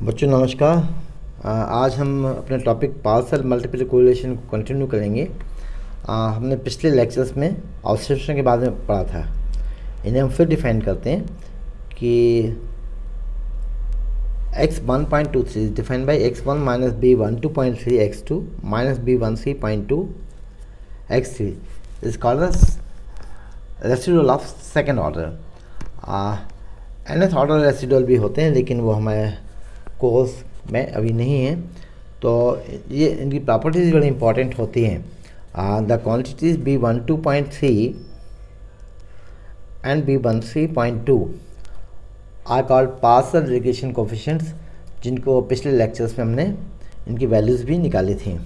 बच्चों नमस्कार। आज हम अपने टॉपिक पार्शियल मल्टीपल कोरिलेशन को कंटिन्यू करेंगे। हमने पिछले लेक्चर्स में ऑब्जर्वेशन के बारे में पढ़ा था। इन्हें हम फिर डिफाइन करते हैं कि x1.23 is defined by x1 minus b12.3 x2 minus b13.2 x3 is called residual of second order. nth order residual भी होते हैं, लेकिन वो हमारे कोर्स में अभी नहीं है, तो ये इनकी प्रॉपर्टीज बड़ी इंपॉर्टेंट होती हैं। The quantities b12.3 and b13.2 are called partial regression coefficients, जिनको पिछले लेक्चर्स में हमने इनकी वैल्यूज़ भी निकाली थी।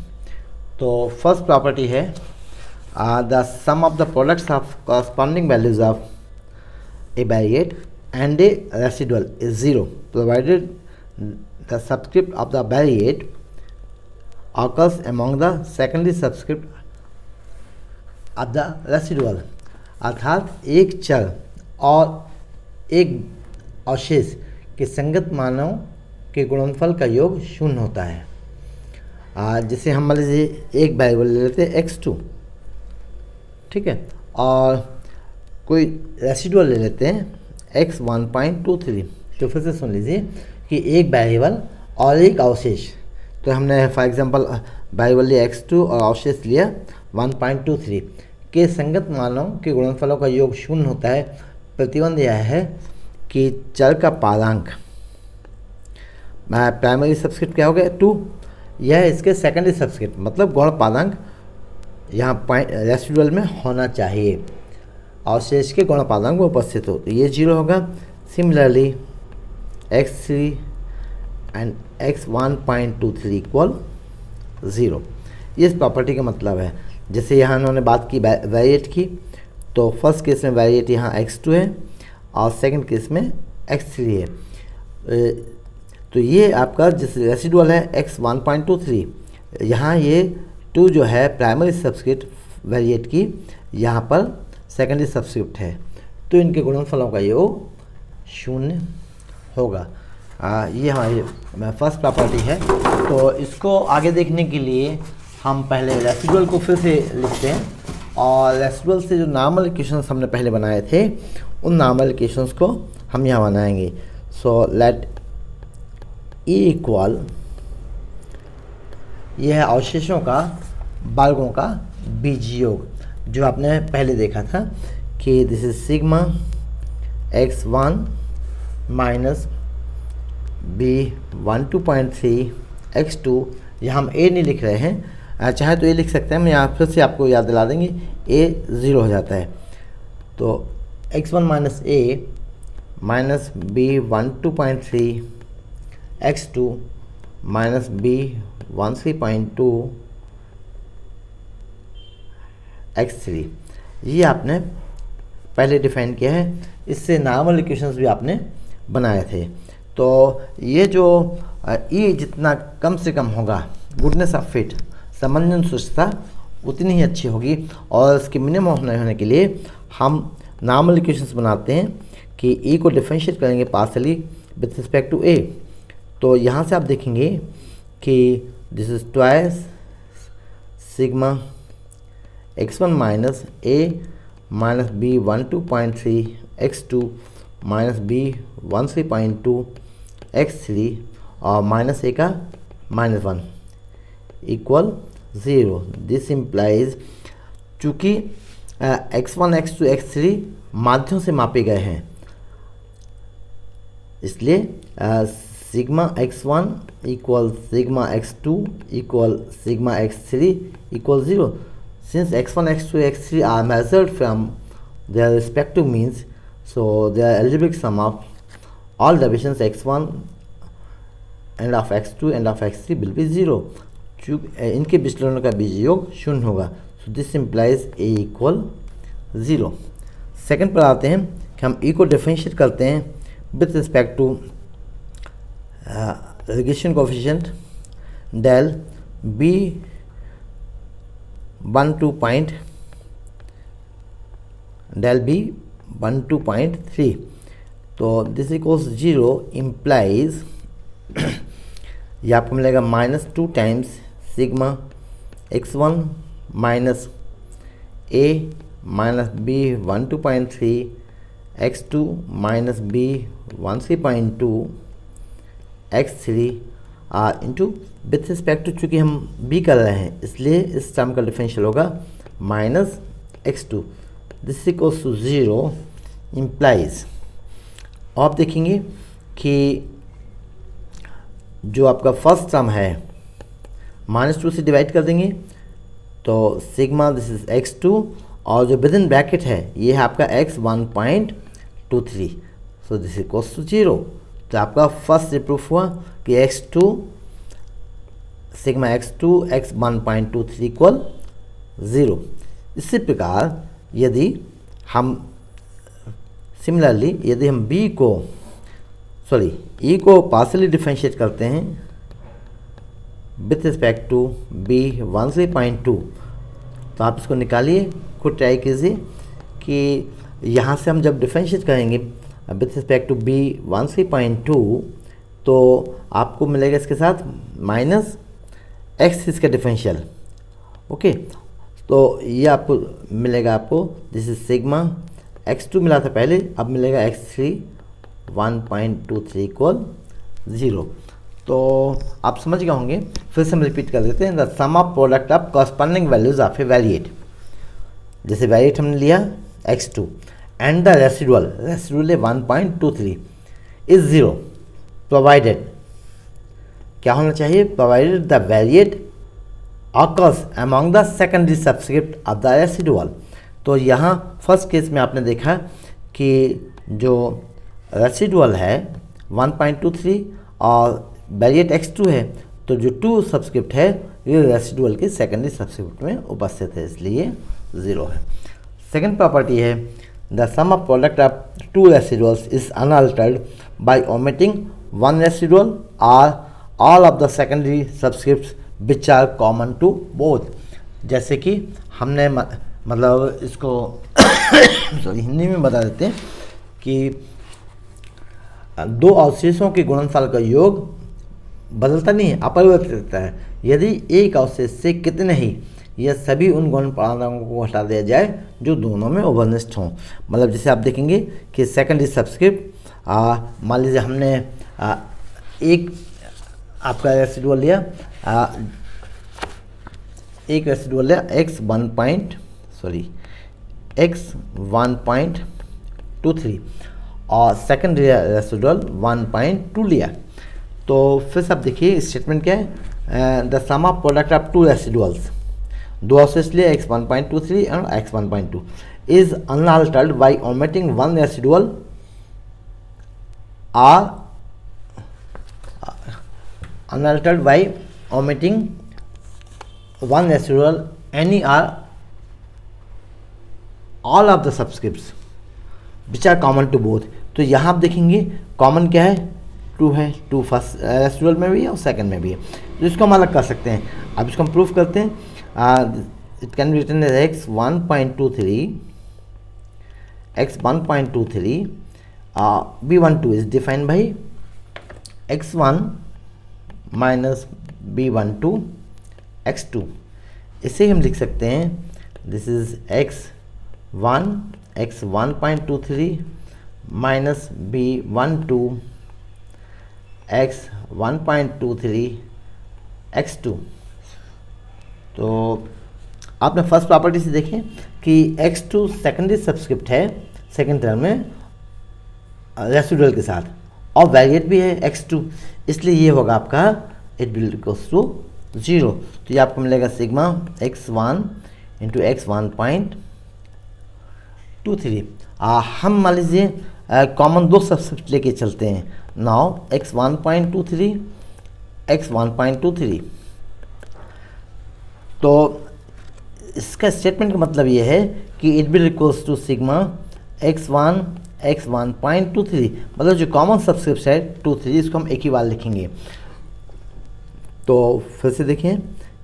तो फर्स्ट प्रॉपर्टी है the sum of the products of corresponding values of a variate and a residual is 0 provided the subscript of the variate occurs among the secondary subscript of the residual। अर्थात एक चर और एक अवशेष के संगत मानों के गुणनफल का योग शून्य होता है। जैसे हम मान लीजिए एक वेरिएबल ले लेते हैं x2, ठीक है, और कोई रेसिडुअल ले लेते हैं x1.23। तो फिर से सुन लीजिए कि एक वेरिएबल और एक अवशेष, तो हमने फॉर एग्जांपल वेरिएबल लिया x2 और अवशेष लिया 1.23 के संगत मानों के गुणनफलों का योग शून्य होता है। प्रतिबंध यह है कि चर का पादांक प्राइमरी सबस्क्रिप्ट क्या हो गया 2, यह इसके सेकेंडरी सबस्क्रिप्ट मतलब गुण पादांक यहाँ रेसिडुअल में होना चाहिए, अवशेष के गुण पादांक में उपस्थित हो, तो ये 0 होगा। Similarly x3 and x1.23 equal 0। इस प्रॉपर्टी का मतलब है, जैसे यहाँ उन्होंने बात की वेरिएट की, तो फर्स्ट केस में वेरिएट यहाँ x2 है और सेकंड केस में x3 है। तो ये आपका जिस रेसिडुअल है x1.23, यहाँ ये 2 जो है प्राइमरी सबस्क्रिप्ट वेरिएट की, यहाँ पर सेकेंडरी सबस्क्रिप्ट है, तो इनके गुणनफलों का योग शून्य होगा। ये हमारी फर्स्ट प्रॉपर्टी है। तो इसको आगे देखने के लिए हम पहले रेसिडुअल को फिर से लिखते हैं, और रेसिडुअल से जो नॉर्मल इक्वेशंस हमने पहले बनाए थे उन नॉर्मल इक्वेशंस को हम यहाँ बनाएंगे। सो लेट ई इक्वल, यह है अवशेषों का वर्गों का बीजीय योग, जो आपने पहले देखा था कि this is sigma x1 minus b12.3 x2। यहाँ हम a नहीं लिख रहे हैं, चाहे तो a लिख सकते हैं, हम यहाँ फिर से आपको याद दिला देंगे a 0 हो जाता है। तो x1 minus a minus b12.3 x2 minus b13.2 x3, ये आपने पहले डिफाइन किया है। इससे नॉर्मल इक्वेशंस भी आपने बनाए थे। तो ये जो ई जितना कम से कम होगा, गुडनेस ऑफ फिट, सामंजस्यता उतनी ही अच्छी होगी, और इसके मिनिमम होने के लिए हम नॉर्मल इक्वेशंस बनाते हैं कि ई को डिफरेंशिएट करेंगे पार्शियली विथ रिस्पेक्ट टू ए। तो यहाँ से आप देखेंगे कि this is twice sigma x1 minus a minus b12.3 x2 minus b13.2 x3 और माइनस a का -1 इक्वल 0। दिस इम्प्लाइज, चूँकि x1 x2 x3 माध्यम से मापे गए हैं, इसलिए sigma x1 equal sigma x2 equal sigma x3 equal 0। Since x1, x2, x3 are measured from their respective means, so their algebraic sum of all divisions x1 and of x2 and of x3 will be 0। चूँकि इनके विचलनों का बीजीय योग शून्य होगा, so this implies a equal 0। Second पर आते हैं कि हम e को डिफरेंशिएट करते हैं with respect to regression coefficient del b 12 del b 12.3। तो दिस इक्वल्स 0 implies ये आपको मिलेगा -2 times sigma x1 minus a minus b 12.3 x2 minus b 13.2 x3 into with respect to, चूँकि हम b कर रहे हैं इसलिए इस टर्म का डिफरेंशियल होगा -x2। This equals to 0 implies, आप देखेंगे कि जो आपका फर्स्ट टर्म है -2 से डिवाइड कर देंगे तो सिग्मा दिस इज x2, और जो विद इन ब्रैकेट है ये है आपका x1.23, so this equals to 0। तो आपका फर्स्ट ये प्रूफ हुआ कि x2 sigma x2 x1.23 equal 0। इसी प्रकार यदि हम सिमिलरली यदि हम e को पार्शियली डिफरेंशिएट करते हैं विथ रिस्पेक्ट टू b 13.2, तो आप इसको निकालिए, खुद ट्राई कीजिए कि यहाँ से हम जब डिफरेंशिएट करेंगे विथ रिस्पेक्ट टू b 13.2 तो आपको मिलेगा इसके साथ -x इसका डिफरेंशियल। ओके, तो ये आपको मिलेगा, आपको दिस इज सिग्मा x2 मिला था पहले, अब मिलेगा x3 1.23 इक्वल 0। तो आप समझ गए होंगे, फिर से हम रिपीट कर देते हैं। The sum of product of corresponding values of a variate, जैसे वैरिएट हमने लिया x2 एंड द रेसिडुअल है 1.23 इज 0 प्रोवाइडेड, क्या होना चाहिए, provided the variate occurs among the secondary subscript of the residual. तो यहाँ फर्स्ट केस में आपने देखा कि जो रेसिडुअल है 1.23 और वैरिएट x2 है, तो जो 2 सबस्क्रिप्ट है ये रेसिडुअल के सेकेंडरी सबस्क्रिप्ट में उपस्थित है, इसलिए 0 है। सेकेंड प्रॉपर्टी है the sum of product of 2 residuals is unaltered by omitting 1 residual और all of the secondary subscripts which are common to both. जैसे कि हमने मतलब इसको सॉरी हिंदी में बता देते हैं कि 2 अवशेषों के गुणनफल का योग बदलता नहीं है, अपरिवर्तित रहता है। यदि एक अवशेष से कितने ही या सभी उन गुणनफलों को हटा दिया जाए जो दोनों में ओवरनिष्ठ हों। मतलब जैसे आप देखेंगे कि सेकेंडरी सबस्क्रिप्ट मान लीजिए हमने एक आपका रेसिडुअल लिया x1.23 और सेकेंडरी रेसिडुअल 1.2 लिया। तो फिर से आप देखिए स्टेटमेंट क्या है, the sum of product of 2 residuals, 2 अवशेष लिए x1.23 और x1.2 is unaltered by omitting 1 residual are unaltered by omitting 1 residual any or all of the subscripts which are common to both। तो यहाँ आप देखेंगे कॉमन क्या है, 2 है, 2 फर्स्ट रेसिडुअल में भी है और सेकंड में भी है, तो इसको हम अलग कर सकते हैं। अब इसको हम प्रूफ करते हैं। It can be written as x1.23 b12 is defined by x1 minus b12 x2। इसे हम लिख सकते हैं this is x1.23 minus b12 x1.23 x2। तो आपने फर्स्ट प्रॉपर्टी से देखें कि x2 सेकेंडरी सबस्क्रिप्ट है सेकेंड टर्म में रेसिडुअल के साथ और वैरिएट भी है x2, इसलिए ये होगा आपका इट विल इक्वल्स टू 0। तो ये आपको मिलेगा सिग्मा x1 इंटू x1.23। हम मान लीजिए कॉमन 2 सबस्क्रिप्ट लेके चलते हैं। नाउ x1.23 x1.23, तो इसका स्टेटमेंट का मतलब ये है कि it will equals to sigma x1 x1.23, मतलब जो कॉमन सबस्क्रिप्ट है 23, इसको हम एक ही बार लिखेंगे। तो फिर से देखें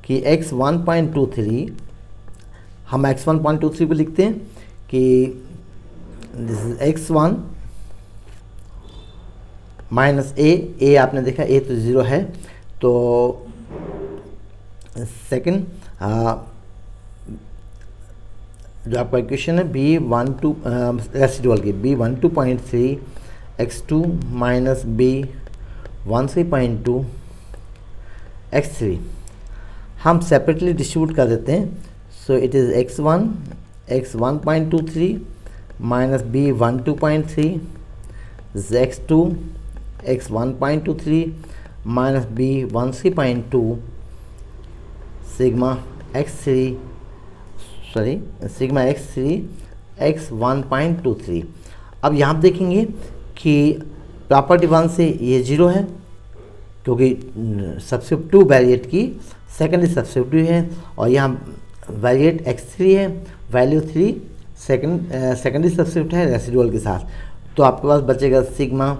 कि x1.23 हम x1.23 को लिखते हैं कि this is x1 minus a आपने देखा a तो 0 है, तो सेकंड जो आपका इक्वेशन है B12 रेसिडुअल की B12.3 x2 minus B13.2 x3 हम सेपरेटली डिस्ट्रीब्यूट कर देते हैं। सो it is x1 x1.23 minus B12.3 x2 x1.23 minus B13.2 sigma x3 x1.23। अब यहाँ आप देखेंगे कि प्रॉपर्टी 1 से ये 0 है क्योंकि सब्स्टिट्यूट 2 वैरिएट की सेकेंडरी सब्स्टिट्यूट है, और यहाँ वैरिएट x3 है, वैल्यू 3 सेकेंडरी सब्स्टिट्यूट है रेसिडुअल के साथ। तो आपके पास बचेगा सिग्मा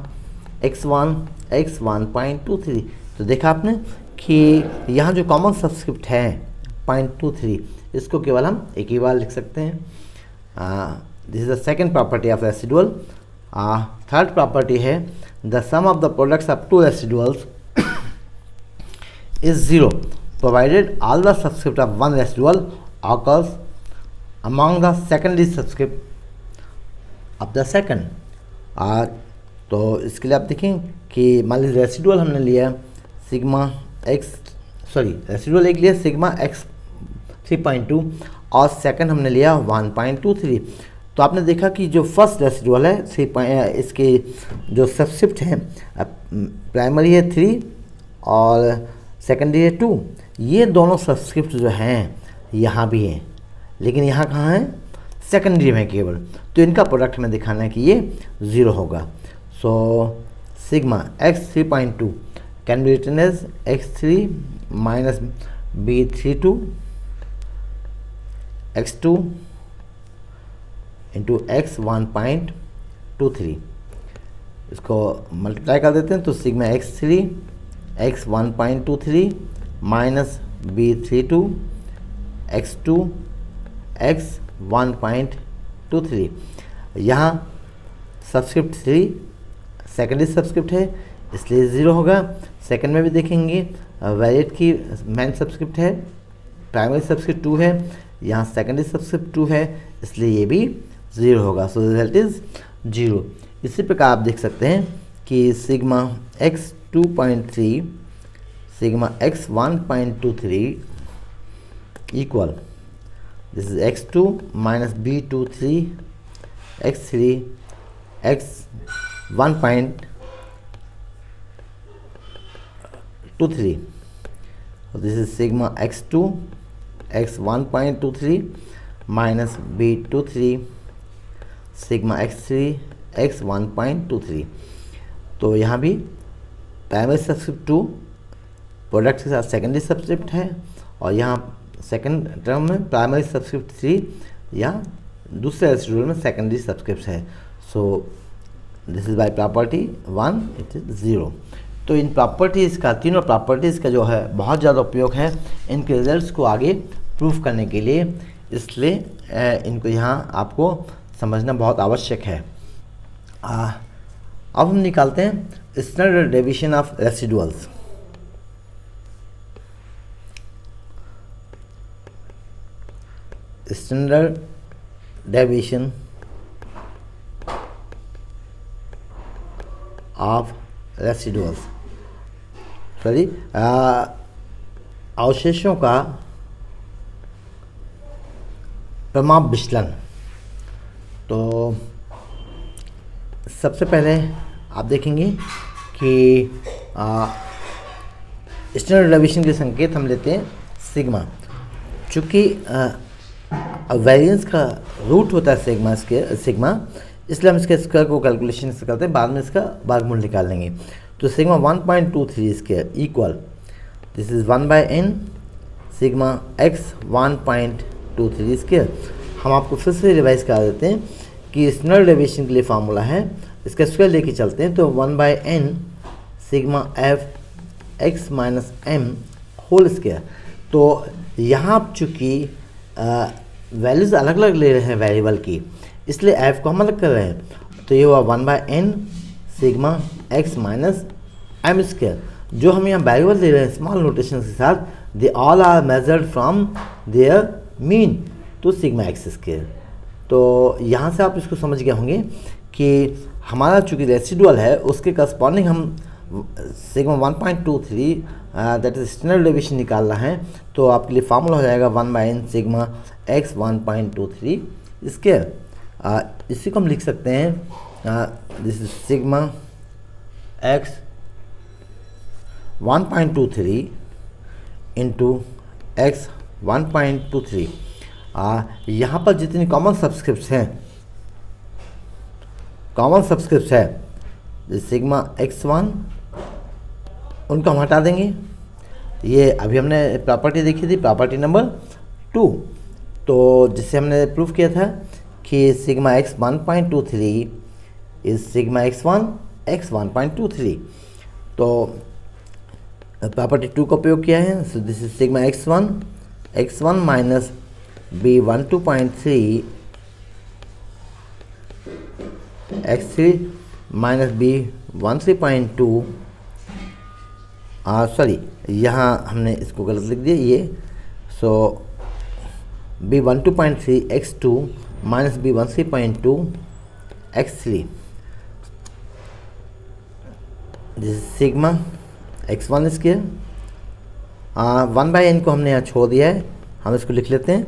x1 x1.23। तो देखा आपने कि यहाँ जो कॉमन सब्स्क्रिप्ट है 0.23, इसको केवल हम एक ही बार लिख सकते हैं। This is the second property of residual. Third property है the sum of the products of two residuals is 0 provided all the subscript of one residual occurs among the secondary subscript of the second. तो इसके लिए आप देखें कि मान लीजिए residual हमने लिया सिग्मा रेसिडुअल एक लिया सिग्मा x3.2 और सेकंड हमने लिया 1.23। तो आपने देखा कि जो फर्स्ट रेसिडुअल है इसके जो सब्स्क्रिप्ट हैं प्राइमरी है 3 और सेकेंडरी है 2, ये दोनों सब्स्क्रिप्ट जो हैं यहाँ भी हैं, लेकिन यहाँ कहाँ है सेकेंडरी में केवल। तो इनका प्रोडक्ट में दिखाना है कि ये 0 होगा। So sigma x3.2 can be written as x3 minus B32 x2 into x1.23। इसको मल्टीप्लाई कर देते हैं तो sigma x3 x1.23 minus B32 x2 x1.23। यहाँ सब्स्क्रिप्ट 3 सेकेंडरी सब्स्क्रिप्ट है इसलिए 0 होगा। सेकंड में भी देखेंगे वैरिएट की मेन सब्स्क्रिप्ट है, प्राइमरी सब्स्क्रिप्ट 2 है, यहाँ सेकेंडरी सब्स्क्रिप्ट 2 है इसलिए ये भी 0 होगा। So result is 0। इसी प्रकार आप देख सकते हैं कि sigma x2.3 sigma x1.23 equal this is x2 minus B23 x3 x1.23। This is sigma x2 x1.23 minus B23 sigma x3 x1.23। तो यहाँ भी प्राइमरी सब्स्क्रिप्ट 2 प्रोडक्ट के साथ सेकेंडरी सब्स्क्रिप्ट है, और यहाँ सेकेंड टर्म में प्राइमरी सब्स्क्रिप्ट 3 या दूसरे रेसिडुअल में सेकेंडरी सब्स्क्रिप्ट है। सो this is by property 1 it is 0। तो इन प्रॉपर्टीज़ का, तीनों प्रॉपर्टीज़ का जो है बहुत ज़्यादा उपयोग है इनके रिजल्ट्स को आगे प्रूफ करने के लिए, इसलिए इनको यहाँ आपको समझना बहुत आवश्यक है। अब हम निकालते हैं standard deviation of residuals. Standard deviation of residuals, sorry अवशेषों का प्रमाप विचलन। तो सबसे पहले आप देखेंगे कि स्टैंडर्ड डेविएशन के संकेत हम लेते हैं सिग्मा, चूँकि वेरिएंस का रूट होता है सिग्मा, इसलिए हम इसके स्क्वायर को कैलकुलेशन से करते हैं, बाद में इसका वर्गमूल निकाल लेंगे। तो sigma 1.23 square equal this is 1/n sigma x 1.23 square. हम आपको फिर से रिवाइज करा देते हैं कि स्टैंडर्ड डेविएशन के लिए फार्मूला है, इसका स्क्वायर लेके चलते हैं तो 1/n sigma f x minus m whole square. तो यहाँ आप चूँकि वैल्यूज़ अलग अलग ले रहे हैं वेरिएबल की, इसलिए f को हम अलग कर रहे हैं। तो ये हुआ 1/n sigma x minus m square. जो हम यहाँ वेरिएबल दे रहे हैं स्मॉल नोटेशन के साथ, they all are measured from their mean to sigma X square. तो यहाँ से आप इसको समझ गए होंगे कि हमारा चूँकि रेसिडुअल है उसके करस्पॉन्डिंग हम sigma 1.23 that is standard deviation निकाल रहे हैं। तो आपके लिए फार्मूला हो जाएगा 1/n सिग्मा x 1.23 स्क्वायर। इसी को हम लिख सकते हैं this is sigma x 1.23 into x 1.23। यहाँ पर जितनी कॉमन सब्सक्रिप्ट्स है सिग्मा x1 उनको हम हटा देंगे। ये अभी हमने प्रॉपर्टी देखी थी, प्रॉपर्टी नंबर 2, तो जिससे हमने प्रूफ किया था कि sigma x 1.23 is sigma x1 x 1.23। तो प्रॉपर्टी 2 का उपयोग किया है। सो this is sigma x1 minus b12.3 x3 minus b13.2 sorry यहाँ हमने इसको गलत लिख दिया ये। सो b12.3 x2 minus b13.2 x3 this sigma x1 square. 1/n को हमने यहाँ छोड़ दिया है, हम इसको लिख लेते हैं।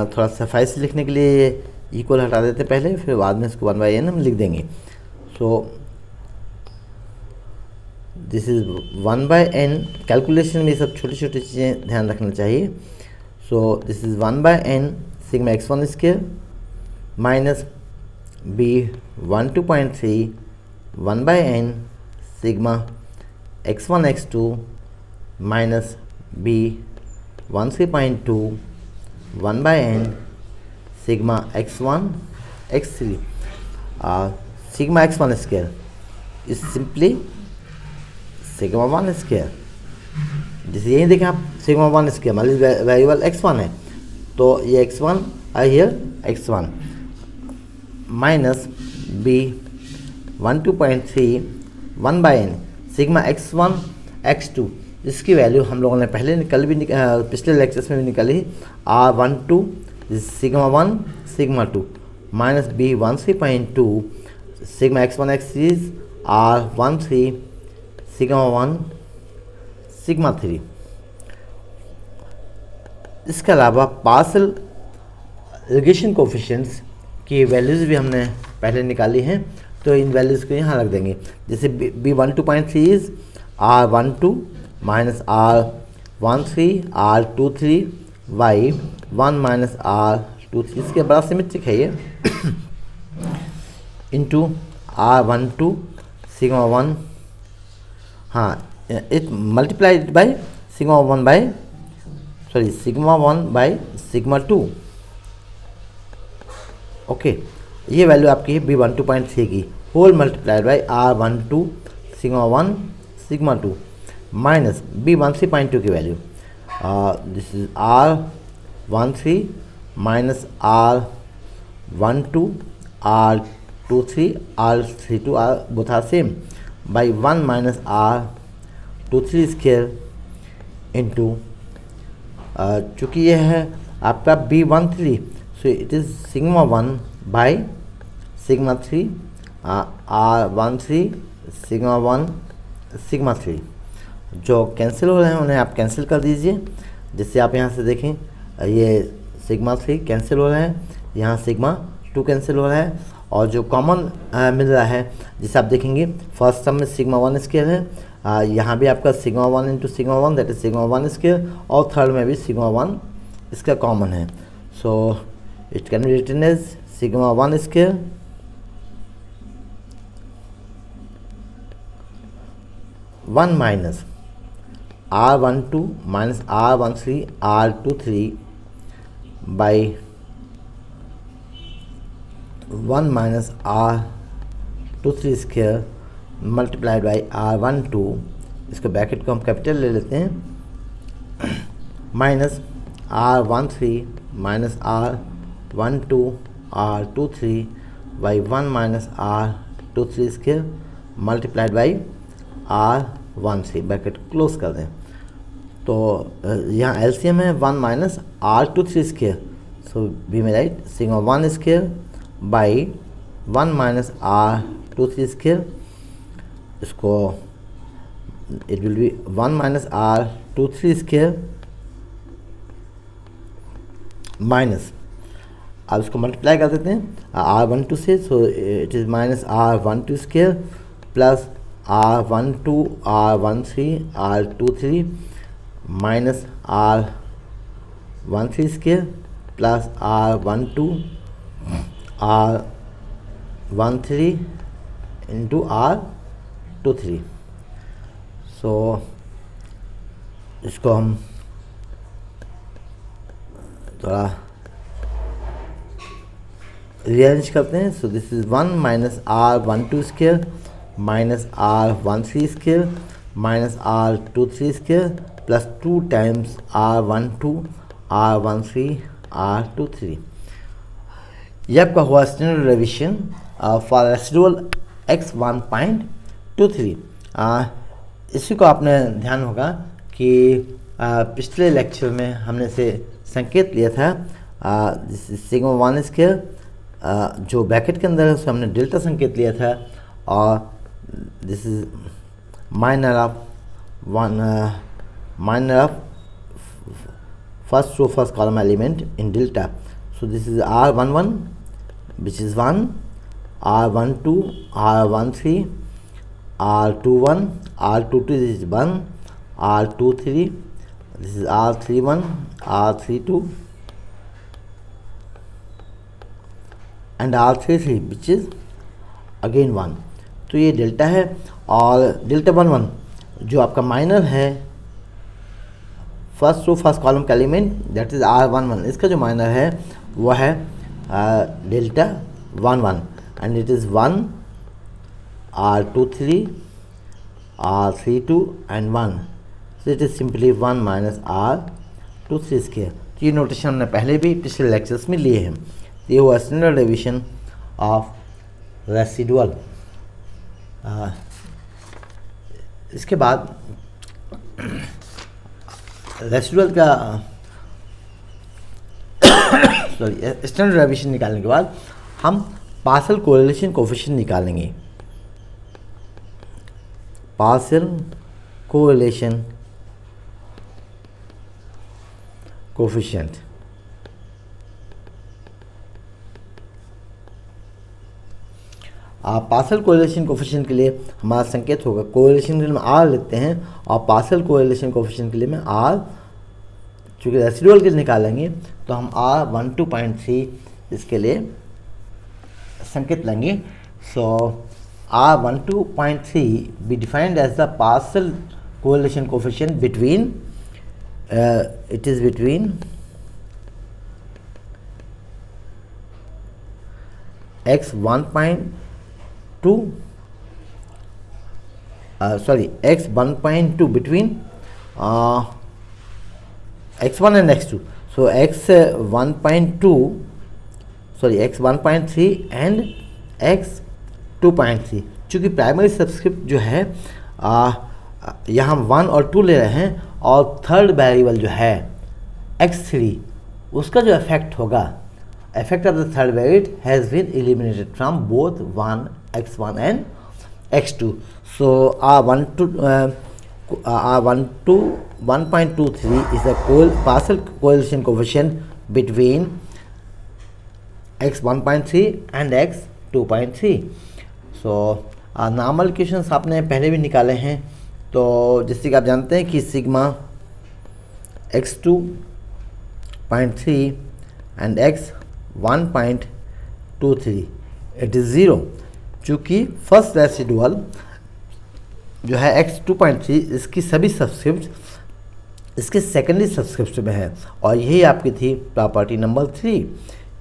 थोड़ा सफाई से लिखने के लिए इक्वल हटा देते हैं पहले, फिर बाद में इसको 1/n हम लिख देंगे। सो दिस इज 1/n। कैलकुलेशन में सब छोटी छोटी चीज़ें ध्यान रखना चाहिए। सो this is 1/n sigma x1 square minus b12.3 1/n sigma x1 x2 minus b13.2 1/n sigma x1 x3। Sigma x1 square is simply sigma 1 square. जैसे यही देखें आप सिग्मा 1 स्क्वायर मान लीजिए वेरिएबल x1 है, तो ये x1 I hear x1 minus b12.3 1/n sigma x1 x2। इसकी वैल्यू हम लोगों ने पहले पिछले लेक्चर्स में भी निकाली। r12 sigma 1 sigma 2 minus b13.2 sigma x1 x3 r13 sigma 1 sigma 3। इसके अलावा पार्शियल रिग्रेशन कोफिशिएंट्स की वैल्यूज़ भी हमने पहले निकाली हैं, तो इन वैल्यूज़ को यहाँ रख देंगे। जैसे b12.3 is r12 minus r13 r23 y1 minus r23, इसके बड़ा सिमेट्रिक है ये इंटू r12 सिग्मा 1, हाँ it multiplied by sigma 1 by sigma 2। Okay, ये वैल्यू आपकी है b12.3 की whole multiplied by r12 sigma 1 sigma 2 minus b13.2 की value this is r13 minus r12 r23 r32 are both are same by 1 minus r23 square into चूँकि यह है आपका b13, so it is sigma 1 by sigma 3 r13 sigma 1 sigma 3। जो cancel हो रहे हैं उन्हें आप कैंसिल कर दीजिए। जैसे आप यहाँ से देखें ये सिग्मा 3 कैंसिल हो रहे हैं, यहाँ सिग्मा 2 कैंसिल हो रहा है, और जो कॉमन मिल रहा है जिसे आप देखेंगे फर्स्ट टर्म में सिग्मा 1 स्क्वायर है, यहाँ भी आपका sigma 1 into sigma 1 that is sigma 1 square, और थर्ड में भी सिग्मा 1 इसका कॉमन है। So it can be written as sigma 1 square one minus r12 minus r13 r23 by 1 minus r23 square multiplied by r12, इसके bracket को हम capital ले लेते हैं, minus r13 minus r12 r23 by 1 minus r23 square multiplied by r 1 3, bracket close कर दें। तो यहाँ एलसीएम है 1 minus R23 square, so B में right sigma 1 square by 1 minus R23 square, इसको it will be 1 minus R23 square minus, अब इसको multiply कर देते हैं R12 से, so it is minus R12 square plus R12 R13 R23 minus R13 square plus R12 R13 into R23। So इसको हम थोड़ा रीअरेंज करते हैं। So this is 1 minus R12 square minus R13 square minus R23 square plus 2 times R12 R13 R23। यह आपका हुआ standard derivation for residual x 1.23। इसी को आपने ध्यान होगा कि पिछले लेक्चर में हमने से संकेत लिया था सिग्मा 1 स्क्वायर, जो ब्रैकेट के अंदर है उसको हमने डेल्टा संकेत लिया था, और this is minor of first column element in delta. So this is R11 which is 1, R12 R13 R21 R22 is 1, R23 this is R31 R32 and R33 which is again 1। तो ये delta है, और delta 1 जो आपका minor है first column का element that is R11, इसका जो माइनर है वह है delta 1 and it is 1 R23 R32 and 1, so it is simply 1 minus R23 square. तो ये नोटेशन हमने पहले भी पिछले लेक्चर्स में लिए हैं। ये हुआ स्टैंडर्ड डेविएशन ऑफ रेसिडुअल। इसके बाद रेसिडुअल का स्टैंडर्ड डेविएशन निकालने के बाद हम पार्शियल कोरिलेशन कोएफिशिएंट निकालेंगे। Partial correlation coefficient partial correlation coefficient के लिए हमारा संकेत होगा, कोरिलेशन के लिए हम R लेते हैं, और पार्शियल कोरिलेशन कोएफिशिएंट के लिए मैं R, चूँकि रेसिडुअल के निकालेंगे तो हम R12.3 इसके लिए संकेत लेंगे। सो R12.3 be defined as the partial correlation coefficient between it is between x 1.2 x 1.2 between x1 and x2, so x 1.3 and x 2.3। चूँकि प्राइमरी सब्सक्रिप्ट जो है यहाँ हम 1 और 2 ले रहे हैं, और थर्ड वेरिएबल जो है x3 उसका जो इफेक्ट होगा, effect of the third variable has been eliminated from both x1 and x2। So R1.23 is a partial correlation coefficient between x 1.3 and x 2.3। So normal equations आपने पहले भी निकाले हैं, तो जैसे कि आप जानते हैं कि sigma x2.3 and x 1.23 it is 0। चूँकि फर्स्ट रेसिडुअल जो है x 2.3 इसकी सभी सब्सक्रिप्ट इसके सेकेंडरी सब्सक्रिप्ट में है, और यही आपकी थी प्रॉपर्टी नंबर 3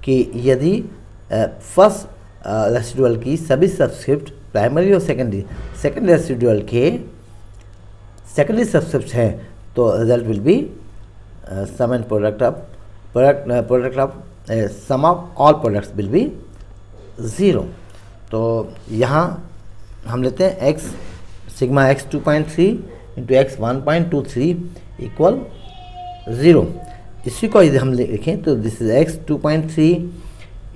कि यदि फर्स्ट रेसिडुअल की सभी सब्सक्रिप्ट प्राइमरी और सेकेंडरी रेसिडुअल के सेकेंडरी सब्सक्रिप्ट हैं, तो result will be sum and product of sum of all products will be 0। तो यहाँ हम लेते हैं x sigma X 2.3 into X 1.23 equal 0। इसी को यदि हम लिखें तो this is X 2.3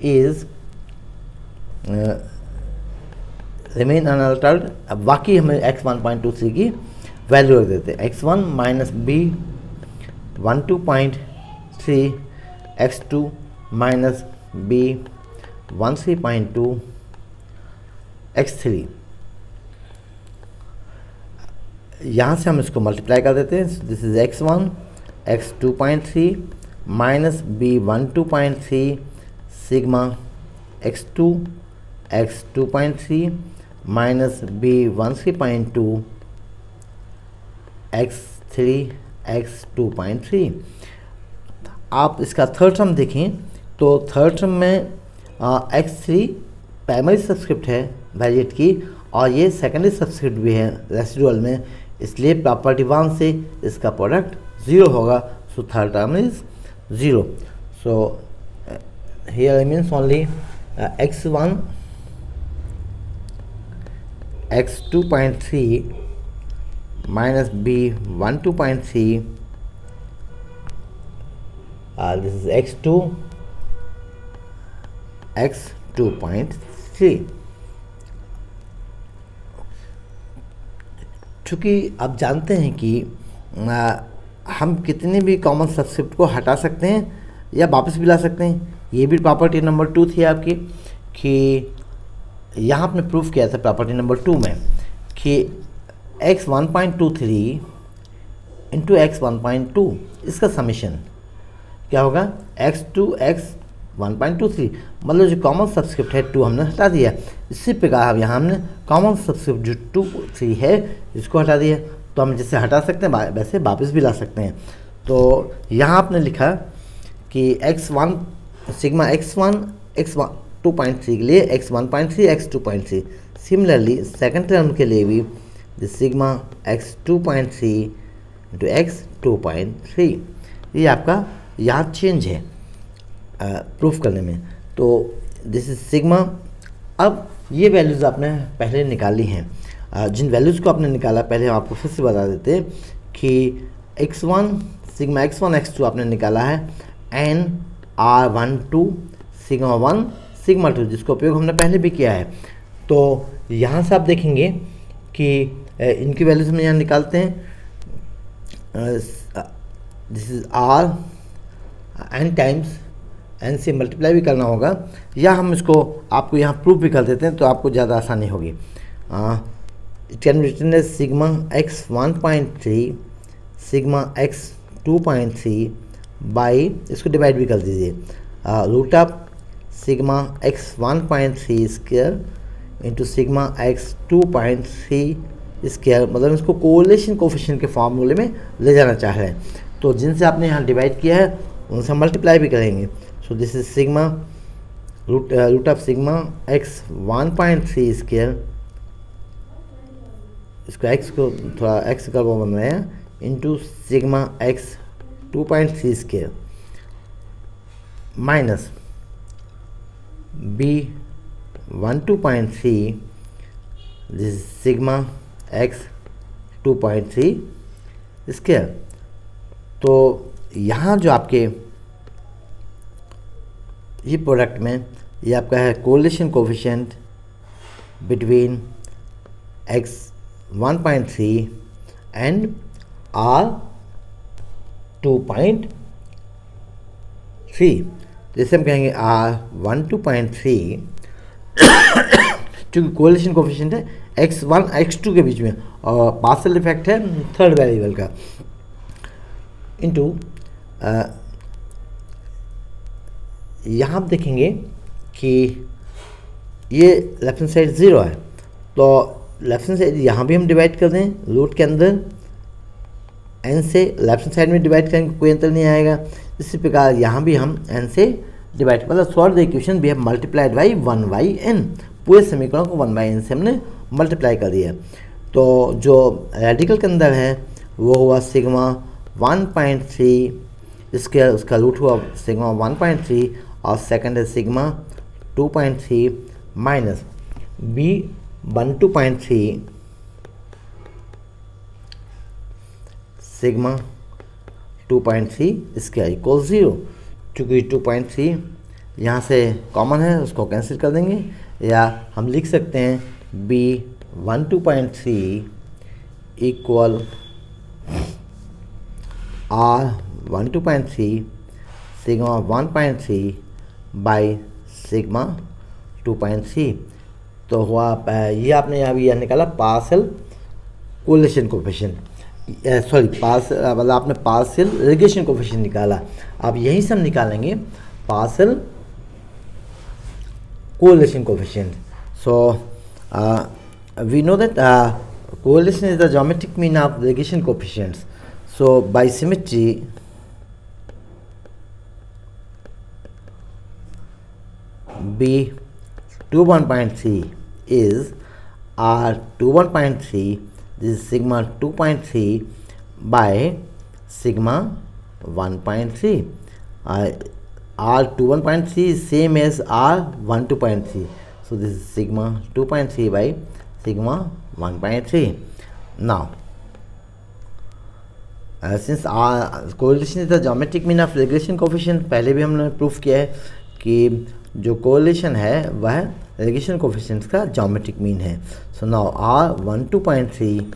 is remain unaltered. अब बाकी हमें एक्स 1.23 की वैल्यू रख देते हैं, x1 minus B 12.3 x2 minus B 13.2 x3। यहाँ से हम इसको मल्टीप्लाई कर देते हैं। This is x1 x 2.3 minus B 12.3 sigma x2 x 2.3 minus B 13.2 x3 x 2.3। आप इसका थर्ड टर्म देखें तो थर्ड टर्म में x3 प्राइमरी सबस्क्रिप्ट है वैरिएट की और ये सेकेंडरी सबस्क्रिप्ट भी है रेसिडुअल में, इसलिए प्रॉपर्टी 1 से इसका प्रोडक्ट 0 होगा। So third term is 0। So here means only x1 x 2.3 minus b 12.3 this is x2 x 2.3। चूँकि आप जानते हैं कि हम कितने भी कॉमन सबस्क्रिप्ट को हटा सकते हैं या वापस भी ला सकते हैं। ये भी प्रॉपर्टी नंबर 2 थी आपकी कि यहाँ आपने प्रूफ किया था प्रॉपर्टी नंबर 2 में कि x 1.23 इंटू एक्स 1.2 इसका समीशन क्या होगा x2 x 1.23, मतलब जो कॉमन सबस्क्रिप्ट है 2 हमने हटा दिया। इसी प्रकार अब यहाँ हमने कॉमन सबस्क्रिप्ट जो 2 3 है इसको हटा दिया, तो हम जैसे हटा सकते हैं वैसे वापस भी ला सकते हैं। तो यहाँ आपने लिखा कि x1 सिग्मा x1 x 2.3 के लिए x 1.3 x 2.3। Similarly second term के लिए भी the sigma x 2.3 into x 2.3। ये आपका यहाँ चेंज है प्रूफ करने में। तो दिस इज सिग्मा। अब ये वैल्यूज़ आपने पहले निकाली हैं, जिन वैल्यूज़ को आपने निकाला पहले हम आपको फिर से बता देते हैं कि x1 सिग्मा x1 x2 आपने निकाला है n r12 सिग्मा 1 सिग्मा 2, जिसका उपयोग हमने पहले भी किया है। तो यहाँ से आप देखेंगे कि इनकी वैल्यूज हम यहाँ निकालते हैं। This is r n times n से मल्टीप्लाई भी करना होगा, या हम इसको आपको यहाँ प्रूफ भी कर देते हैं तो आपको ज़्यादा आसानी होगी। It can be written as sigma x 1.3 sigma x 2.3 by, इसको डिवाइड भी कर दीजिए, root of sigma x 1.3 square into sigma x 2.3 square, मतलब इसको कोरिलेशन कोफिशिएंट के फॉर्मूले में ले जाना चाह रहे हैं। तो जिनसे आपने यहाँ डिवाइड किया है उनसे मल्टीप्लाई भी करेंगे। So this is sigma root of sigma x 1.3 square, इसको x को थोड़ा x का वो बनाया into sigma x 2.3 square minus b 12.3 this sigma x 2.3 square. तो यहाँ जो आपके ये प्रोडक्ट में ये आपका है correlation coefficient between x 1.3 and r 2.3। जैसे हम कहेंगे r 12.3 क्योंकि कोरिलेशन कोफिशिएंट है x1 x2 के बीच में और पार्शियल इफेक्ट है थर्ड वेरिएबल का, इनटू यहाँ आप देखेंगे कि ये लेफ्ट हैंड साइड 0 है, तो लेफ्ट हैंड साइड यहाँ भी हम डिवाइड कर दें रूट के अंदर n से, लेफ्ट हैंड साइड में डिवाइड करेंगे कोई अंतर नहीं आएगा। इसी प्रकार यहाँ भी हम n से डिवाइड, मतलब solve the equation we have multiplied by 1/n, पूरे समीकरण को 1/n से हमने मल्टीप्लाई कर दिया। तो जो रेडिकल के अंदर है वो हुआ सिग्मा 1.3 स्क्वायर, उसका रूट हुआ सिग्मा 1.3 और सेकंड है sigma 2.3 minus b 12.3 sigma 2.3 square equal 0। चूँकि 2.3 यहाँ से कॉमन है, उसको कैंसिल कर देंगे, या हम लिख सकते हैं B12.3 equal R12.3 sigma 1.3 by sigma 2.3। तो हुआ ये आपने यहाँ भी यह निकाला पार्शियल कोरिलेशन कोफिशिएंट, सॉरी मतलब आपने पार्शियल रिलेशन कोफिशिएंट निकाला। अब यही से हम निकालेंगे partial correlation coefficient. So we know that correlation is the geometric mean of relation coefficients. So by symmetry B21.3 is R21.3, this is sigma 2.3 by sigma 1.3. R21.3 is same as R12.3, so this is sigma 2.3 by sigma 1.3. Now since correlation is the geometric mean of regression coefficient, पहले भी हमने proof किया है कि जो correlation है वह regression coefficients का ज्योमेट्रिक मीन है। So now R12.3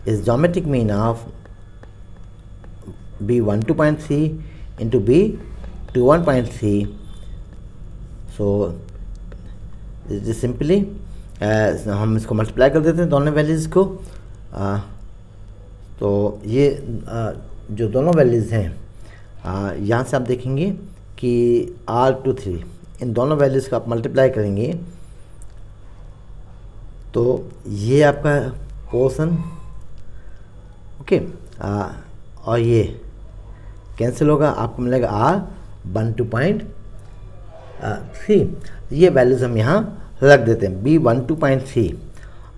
is geometric mean of B12.3 into B21.3। So is simply हम इसको मल्टीप्लाई कर देते हैं दोनों वैल्यूज़ को। तो ये जो दोनों वैल्यूज़ हैं यहाँ से आप देखेंगे कि R23 इन दोनों वैल्यूज़ का आप मल्टीप्लाई करेंगे तो ये आपका पोर्शन ओके और ये कैंसिल होगा, आपको मिलेगा R12.3। ये वैल्यूज़ हम यहाँ रख देते हैं B12.3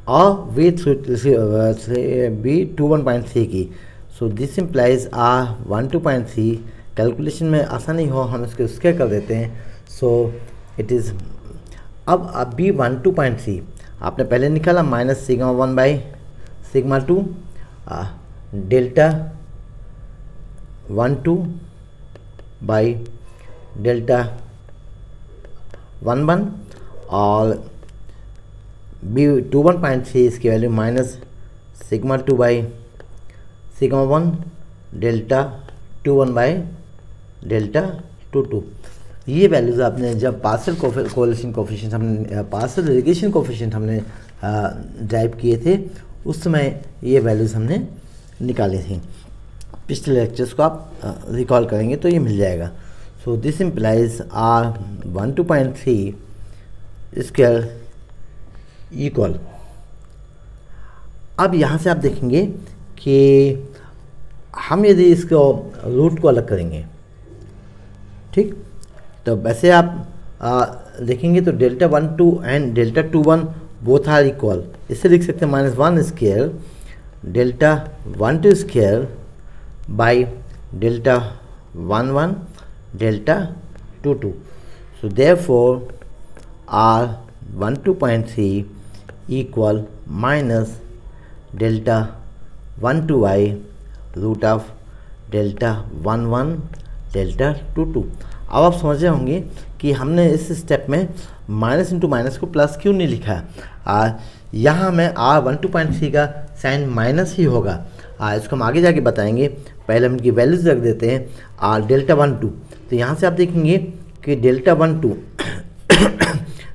और B21.3 की। So this implies R12.3। Calculation में आसानी हो हम इसको स्क्वायर कर देते हैं। सो इट इज़ अब B12.3 आपने पहले निकाला minus sigma 1 by sigma 2 delta 12 by delta 11 और B21.3 इसकी value minus sigma 2 by sigma 1 delta 21 by delta 22। ये वैल्यूज़ आपने जब पार्शियल कोरिलेशन कोफिशिएंट हमने पार्शियल रिग्रेशन कोफिशिएंट हमने ड्राइव किए थे उस समय ये वैल्यूज़ हमने निकाले थे। पिछले लेक्चर्स को आप रिकॉल करेंगे तो ये मिल जाएगा। So this implies R12.3 square equal. अब यहाँ से आप देखेंगे कि हम यदि इसको रूट को अलग करेंगे, ठीक, तो वैसे आप देखेंगे तो delta 12 and delta 21 both are equal. इसे लिख सकते हैं -1 square delta 12 square by delta 11 delta 22। So therefore R12.3 equal minus delta 12 by root of delta 11 delta 22। अब आप समझ रहे होंगे कि हमने इस स्टेप में माइनस इंटू माइनस को प्लस क्यों नहीं लिखा है। यहाँ में R12.3 का साइन माइनस ही होगा। इसको हम आगे जाके बताएंगे, पहले हम इनकी वैल्यूज रख देते हैं। डेल्टा 12 तो यहाँ से आप देखेंगे कि डेल्टा 12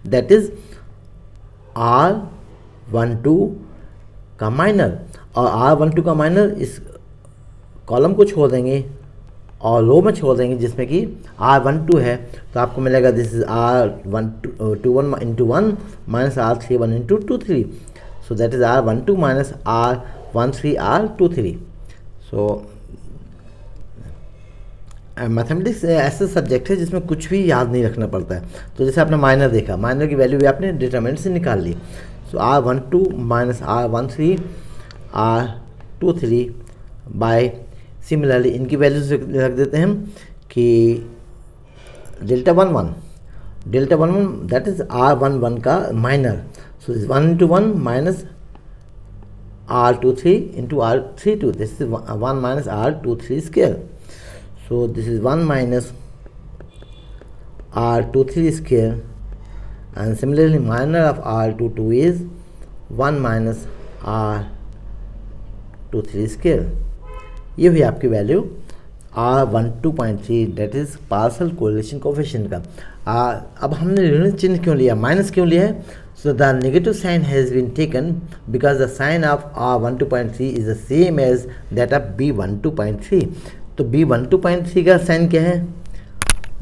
दैट इज R12 का माइनर, और R12 का माइनर इस कॉलम को छोड़ देंगे और रो में छोड़ देंगे जिसमें कि R12 है, तो आपको मिलेगा this is R21 into 1 minus R31 into 23। So that is R12 minus R13 R23। So mathematics ऐसा सब्जेक्ट है जिसमें कुछ भी याद नहीं रखना पड़ता है। तो जैसे आपने माइनर देखा, माइनर की वैल्यू भी आपने डिटरमिनेंट से निकाल ली। So R12 minus R13 R23 by similarly इनकी वैल्यूज रख देते हैं हम कि डेल्टा 11 दैट इज R11 का minor. So 1 into 1 minus R23 into R32. This is 1 minus R23 square. So this is 1 minus R23 square, and similarly minor of R22 is 1 minus R23 square. ये हुई आपकी value R12.3, that is partial correlation coefficient का। अब हमने ऋण चिन्ह क्यों लिया, माइनस क्यों लिया है? So the negative sign has been taken because the sign of R12.3 is the same as that of B12.3। तो B12.3 का साइन क्या है?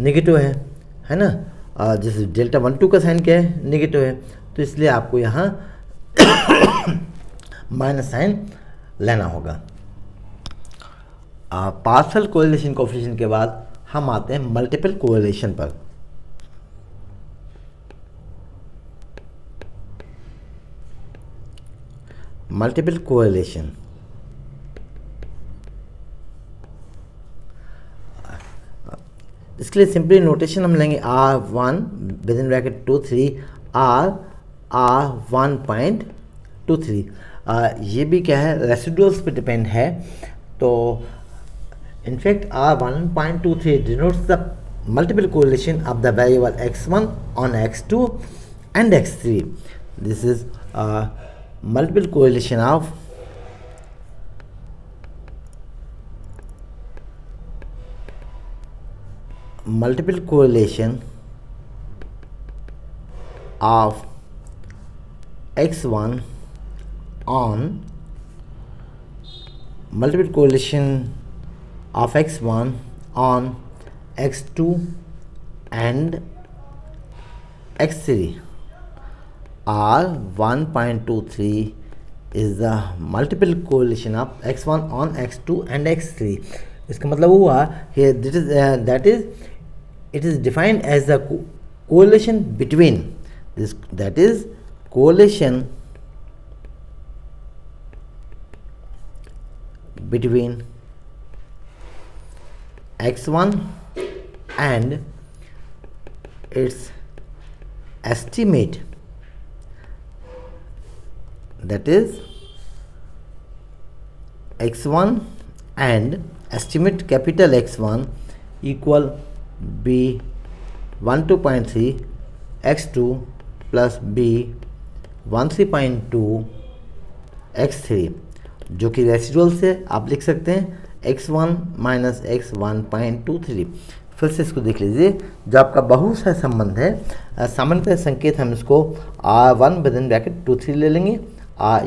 नेगेटिव है ना। जैसे डेल्टा 12 का साइन क्या है? नेगेटिव है। तो इसलिए आपको यहाँ माइनस साइन लेना होगा। पार्शियल कोरिलेशन कोफिशिएंट के बाद हम आते हैं मल्टीपल कोरिलेशन पर। मल्टीपल कोरिलेशन, इसके लिए सिंपली नोटेशन हम लेंगे R1 with in bracket 2 3 R1.23। ये भी क्या है, रेसिडुअल्स पे डिपेंड है। तो in fact R1.23 denotes the multiple correlation of the variable x1 on x2 and x3. This is multiple correlation of x1 on multiple correlation of x1 on x2 and x3. R1.23 is the multiple correlation of x1 on x2 and x3. इसका मतलब हुआ here that is it is defined as the correlation between this, that is correlation between x1 and its estimate, that is x1 and estimate capital X1 equal B12.3 x2 plus B13.2 x3, जो कि residual से आप लिख सकते हैं x1 minus x1.23। फिर से इसको देख लीजिए, जो आपका बहुसह संबंध है, सामान्यतः संकेत हम इसको R1 विद इन ब्रैकेट 23 ले लेंगे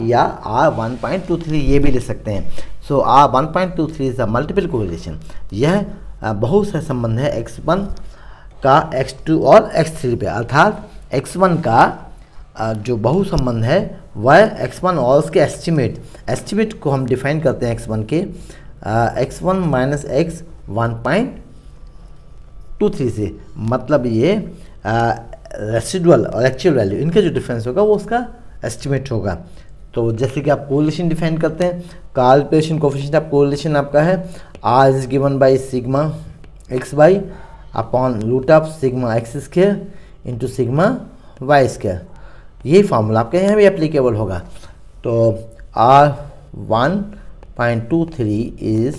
या R1.23 ये भी ले सकते हैं। सो R1.23 is the multiple correlation. यह बहुसह संबंध है x1 का x2 और x3 पे, अर्थात x1 का जो बहु संबंध है वह x1 और उसके एस्टिमेट को हम डिफाइन करते हैं x1 के x1 माइनस x1.23 से। मतलब ये रेसिडुअल और एक्चुअल वैल्यू, इनका जो डिफरेंस होगा वो उसका एस्टिमेट होगा। तो जैसे कि आप कोरिलेशन डिफाइन करते हैं, कॉर्लेशन कोफिशिएंट ऑफ कोरिलेशन आपका है R is given by sigma X Y upon root of sigma X square into sigma Y square. यही फार्मूला आपके यहाँ भी एप्लीकेबल होगा। तो R1.23 इज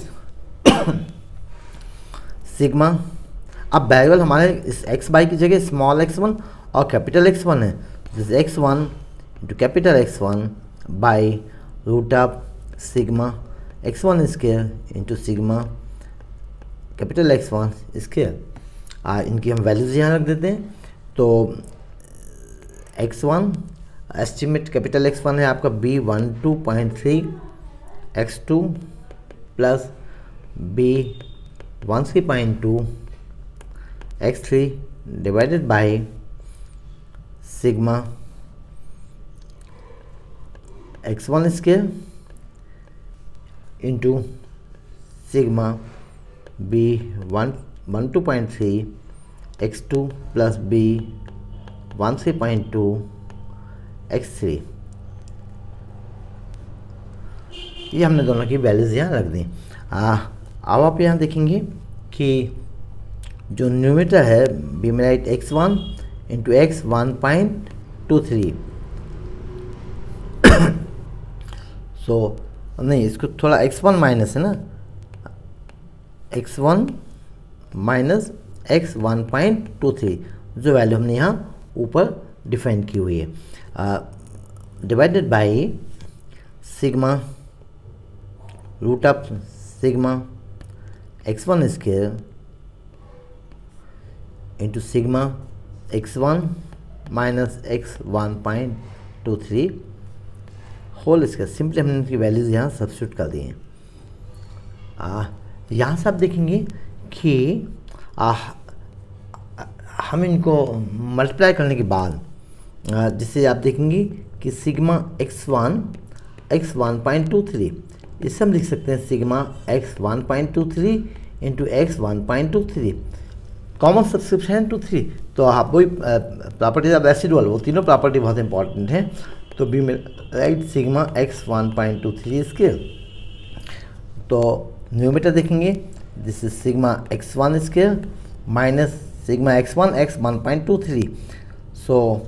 सिग्मा, अब वेरिएबल हमारे इस एक्स बाई की जगह स्मॉल x1 और कैपिटल X1 है, this x1 into capital X1 by root of sigma x1 square into sigma capital X1 square. इनकी हम वैल्यूज यहाँ रख देते हैं। तो x1 एस्टिमेट कैपिटल X1 है आपका B12.3 x2 plus B13.2 x3 divided by sigma x1 square into sigma B12.3 x2 plus B13.2 x3। ये हमने दोनों की वैल्यूज यहाँ रख दी। अब आप यहाँ देखेंगे कि जो न्यूमरेटर है बी में राइट x1 इंटू x1.23। सो नहीं, इसको थोड़ा x1 माइनस है ना, x1 माइनस x1.23 जो वैल्यू हमने यहाँ ऊपर डिफाइन की हुई है, divided by sigma root of sigma x1 square into sigma x1 minus x1.23 whole square. Simply हमने इनकी वैल्यूज़ यहाँ सब्स्टिट्यूट कर दी हैं। यहाँ से आप देखेंगे कि हम इनको मल्टीप्लाई करने के बाद जिससे आप देखेंगे कि सिग्मा x1 x1.23, इससे हम लिख सकते हैं sigma x1.23 into x1.23, common subscription है 2 3, तो आप वही प्रॉपर्टीज ऑफ रेसिडुअल, वो तीनों प्रॉपर्टी बहुत इंपॉर्टेंट हैं। तो बी में राइट सिग्मा x1.23 स्क्वायर, तो न्यूमरेटर देखेंगे this is sigma x1 square minus sigma x1 x1.23। सो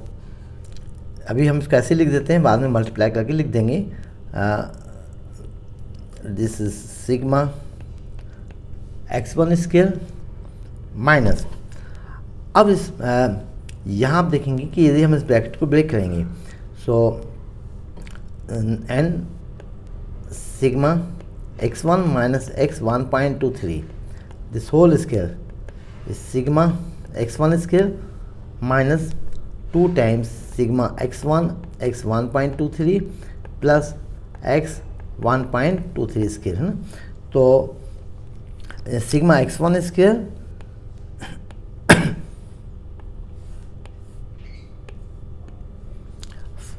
अभी हम इसको ऐसे लिख देते हैं, बाद में मल्टीप्लाई करके लिख देंगे। This is sigma x1 square minus, अब इस यहाँ आप देखेंगे कि यदि हम इस ब्रैकेट को ब्रेक करेंगे, so N sigma x1 minus x1.23 this whole square is sigma x1 square minus 2 times sigma x1 x1.23 plus x1.23 square, है ना। तो सिग्मा x1 स्क्वायर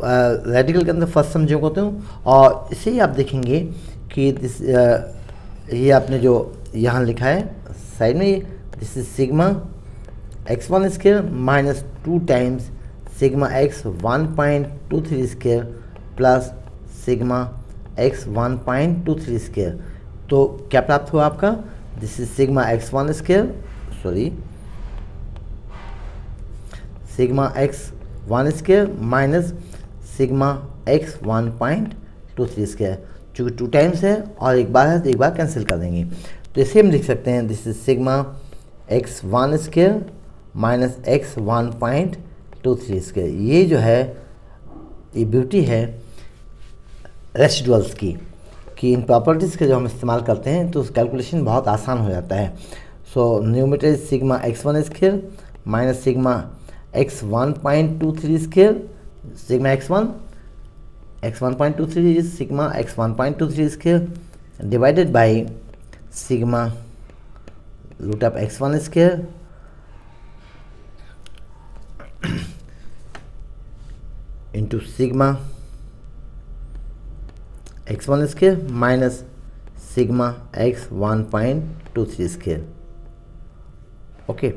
रेडिकल के अंदर फर्स्ट सम जो होते हूँ, और इसे ही आप देखेंगे कि दिस ये आपने जो यहाँ लिखा है साइड में, this is sigma x1 square minus 2 times sigma x1.23 square plus sigma x1.23 square. तो क्या प्राप्त हुआ आपका, this is sigma x1 square, sorry sigma x1 square minus sigma x1.23 square, चूँकि 2 टाइम्स है और एक बार है तो एक बार कैंसिल कर देंगे, तो इसे हम लिख सकते हैं this is sigma x1 square minus x1.23 square. ये जो है ये ब्यूटी है रेसिडुअल्स की, कि इन प्रॉपर्टीज़ के जो हम इस्तेमाल करते हैं तो उस कैलकुलेशन बहुत आसान हो जाता है। So numerator is sigma x1 square minus sigma x1.23 square, sigma x1.23 is sigma x1.23 square divided by sigma root of x1 square into sigma x1 square minus sigma x1.23 square। Okay,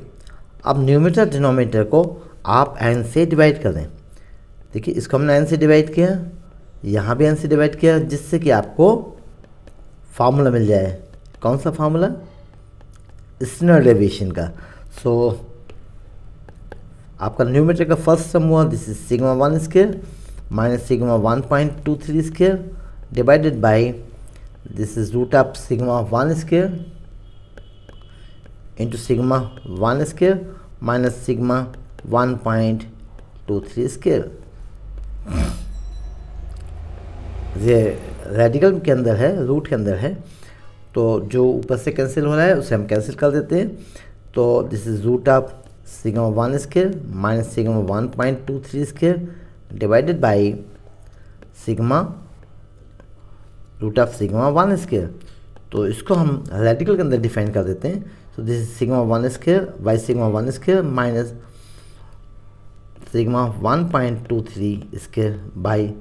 अब numerator denominator को आप n से divide कर दें। देखिए इसको हमने n से डिवाइड किया, यहाँ भी n से डिवाइड किया, जिससे कि आपको फार्मूला मिल जाए। कौन सा फार्मूला, स्टैंडर्ड डेविएशन का। सो आपका न्यूमरेटर का फर्स्ट सम हुआ this is sigma 1 square minus sigma 1.23 square divided by this is root of sigma 1 square into sigma 1 square minus sigma 1.23 square. ये रेडिकल के अंदर है, रूट के अंदर है, तो जो ऊपर से कैंसिल हो रहा है उसे हम कैंसिल कर देते हैं। तो this is root of sigma 1 square minus sigma 1.23 square divided by sigma root of sigma 1 square. तो इसको हम रेडिकल के अंदर डिफाइन कर देते हैं। तो this is sigma 1 square by sigma 1 square minus sigma 1.23 square by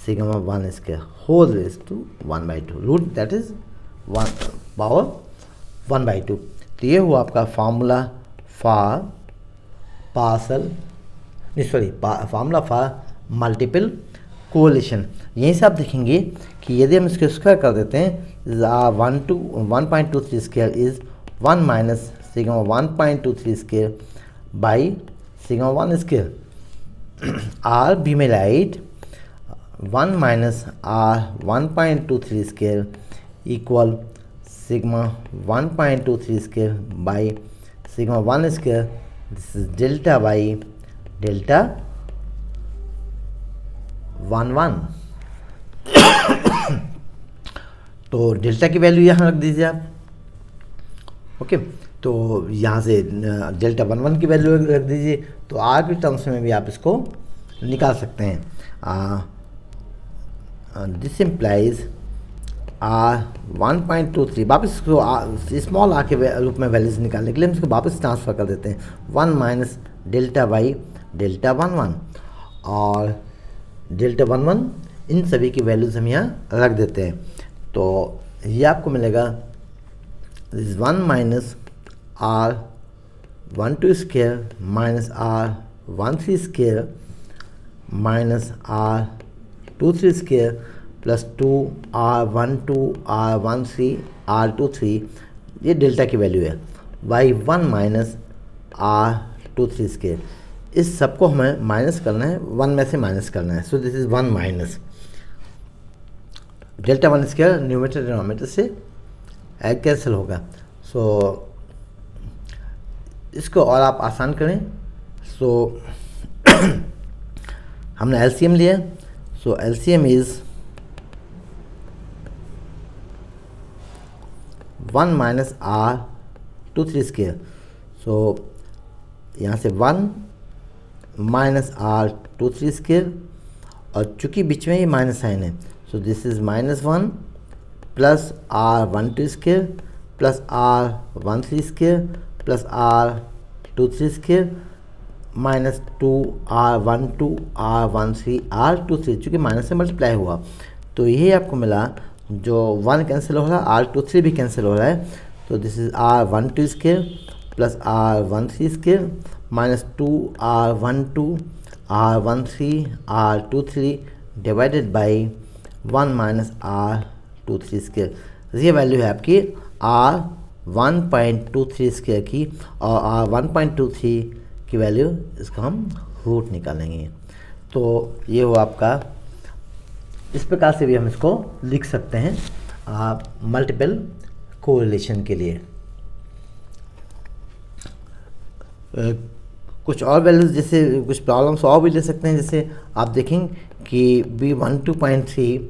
sigma 1 square whole raise to 1/2, root that is 1 power 1/2। तो ये हुआ आपका formula for partial, sorry formula for multiple correlation. यहीं से आप देखेंगे कि यदि हम इसको स्क्वायर कर देते हैं 1.23 square is 1 minus sigma 1.23 square by sigma 1 square. R B में right 1 minus R 1.23 square equal sigma 1.23 square by sigma 1 square, this is delta by delta 1 तो डेल्टा की वैल्यू यहाँ रख दीजिए आप। ओके, तो यहाँ से डेल्टा 1 की वैल्यू रख दीजिए, तो आर के टर्म्स में भी आप इसको निकाल सकते हैं। दिस इम्प्लाइज आर 1.23, वापस इसको स्मॉल आर के रूप में वैल्यूज निकालने के लिए हम इसको वापस ट्रांसफ़र कर देते हैं 1 माइनस डेल्टा बाई डेल्टा 1 और डेल्टा 1 इन सभी की वैल्यूज़ हम यहाँ रख देते हैं। तो ये आपको मिलेगा 1 minus R 1.2 square minus R 1.3 square minus R 2.3 square plus 2 R12 R13 R23, ये डेल्टा की वैल्यू है, बाई 1 माइनस R23 स्क्वायर। इस सबको हमें माइनस करना है, 1 में से माइनस करना है, so this is 1 minus delta 1 square numerator denominator से कैंसिल होगा। सो इसको और आप आसान करें, सो हमने एलसीएम लिया, so LCM is 1 minus R23 square. So यहाँ से 1 माइनस R23 स्क्वायर, और चूँकि बीच में ये माइनस साइन है, so this is -1 plus R12 square plus R13 square plus R23 square minus 2 R12 R13 R23, चूँकि माइनस से मल्टीप्लाई हुआ, तो यही आपको मिला। जो 1 कैंसिल हो रहा है, R23 भी कैंसिल हो रहा है, तो this is R12 square plus R13 square minus 2 R12 R13 R23 divided by 1 minus R23 square. ये वैल्यू है आपकी R1.23 स्क्वायर की, और R1.23 की वैल्यू इसका हम रूट निकालेंगे। तो ये वो आपका, इस प्रकार से भी हम इसको लिख सकते हैं मल्टीपल कोरिलेशन के लिए। कुछ और वैल्यूज, जैसे कुछ प्रॉब्लम्स और भी ले सकते हैं, जैसे आप देखें कि B12.3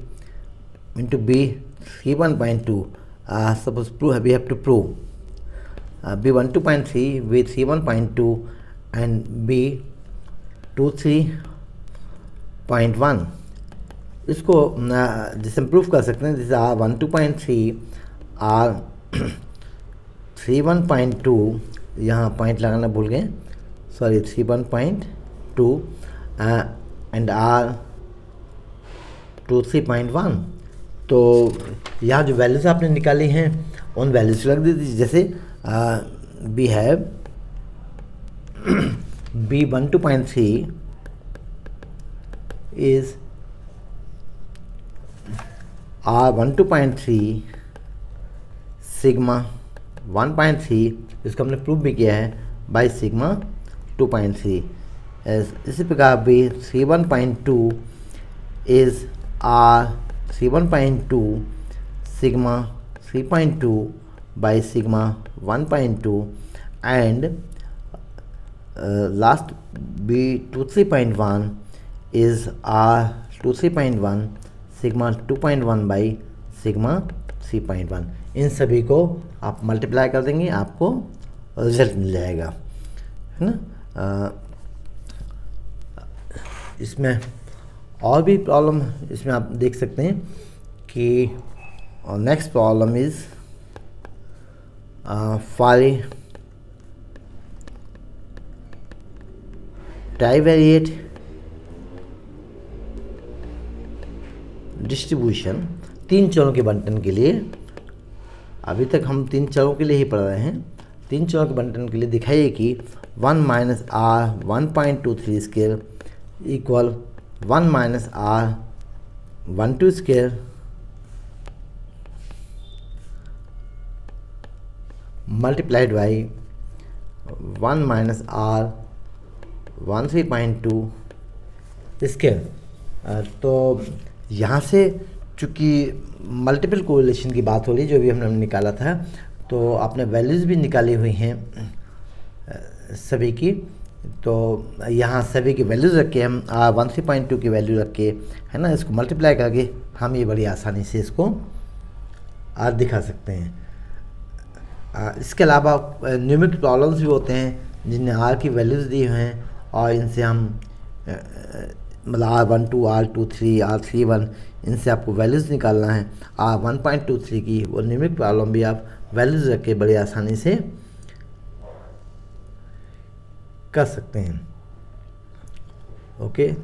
into B31.2, suppose we have to prove B12.3 B31.2 and B23.1, इसको जिसे हम प्रूफ कर सकते हैं, जैसे R12.3 R31.2, यहाँ पॉइंट लगाना भूल गए, सॉरी 31.2 एंड R23.1। तो यहाँ जो वैल्यूज़ आपने निकाली हैं उन वैल्यूज रख दीजिए, जैसे we have B12.3 is R12.3 sigma 1.3, इसको हमने प्रूव भी किया है, बाई सिग्मा 2.3। इसी प्रकार B31.2 is R31.2 sigma 3.2 by sigma 1.2, and last B23.1 is R23.1 sigma 2.1 by sigma 3.1। इन सभी को आप मल्टीप्लाई कर देंगे, आपको रिजल्ट मिल जाएगा, है ना। इसमें और भी प्रॉब्लम इसमें आप देख सकते हैं कि नेक्स्ट प्रॉब्लम इज़ ट्राइवेरिएट डिस्ट्रीब्यूशन, 3 चरों के बंटन के लिए। अभी तक हम 3 चरों के लिए ही पढ़ रहे हैं। 3 चरों के बंटन के लिए दिखाइए कि 1 minus R 1.23 square equal 1 minus R 1.2 square multiplied by 1 minus R 13.2 square. तो यहाँ से चूँकि मल्टीपल कोरिलेशन की बात हो रही जो भी हमने निकाला था, तो आपने वैल्यूज़ भी निकाली हुई हैं सभी की। तो यहाँ सभी की वैल्यूज़ रख के हम 13.2 की वैल्यू रख के, है ना, इसको मल्टीप्लाई करके हम ये बड़ी आसानी से इसको दिखा सकते हैं। इसके अलावा न्यूमेरिकल प्रॉब्लम्स भी होते हैं जिनमें आर की वैल्यूज़ दी हुई हैं और इनसे हम मतलब R12, R23, R31 इनसे आपको वैल्यूज़ निकालना है। R1.23 की वो न्यूमेरिकल प्रॉब्लम भी आप वैल्यूज़ रख के बड़ी आसानी से कर सकते हैं। ओके।